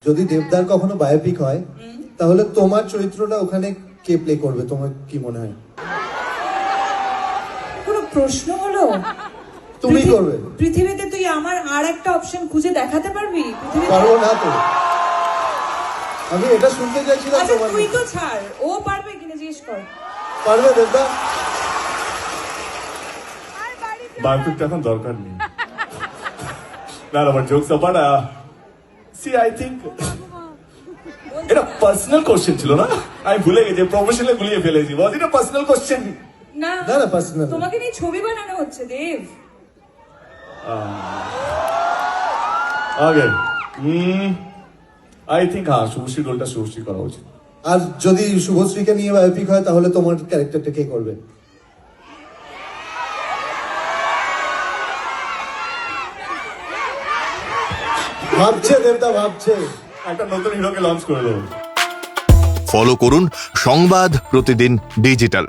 যদি দেবদার কখনো বায়োপিক হয় তাহলে তোমার চরিত্রটা ওখানে কে প্লে করবে, তোমার কি মনে হয়? কোনো প্রশ্ন হলো? তুমি করবে। পৃথিবীতে তুই আমার আর একটা অপশন খুঁজে দেখাতে পারবি? পারবো না তো, আমি এটা শুনতে চাইছিলাম। আচ্ছা তোমার তুই তো ছাড়, ও পারবে কিনা জিজ্ঞেস কর। পারবে দেবদা? বায়োপিকটা এখন দরকার নেই। না না, jokes apart see I think এটা পার্সোনাল কোশ্চেন ছিল না, আমি ভুলে গেছি, প্রফেশনাল গুলিয়ে ফেলেছি। Was it a personal question? না না না, পার্সোনাল। তোমাকে নিয়ে ছবি বানানো হচ্ছে দেব। ওকে, আই থিঙ্ক হ্যাঁ, শুভশ্রী রোলটা শুভশ্রী করা উচিত। আর যদি শুভশ্রীকে নিয়ে বায়োপিক হয় তাহলে তোমার ক্যারেক্টারটা কে করবে? ভাবছে দেবদা, ভাবছে। একটা নতুন হিরোকে লঞ্চ করে দেবো। ফলো করুন সংবাদ প্রতিদিন ডিজিটাল।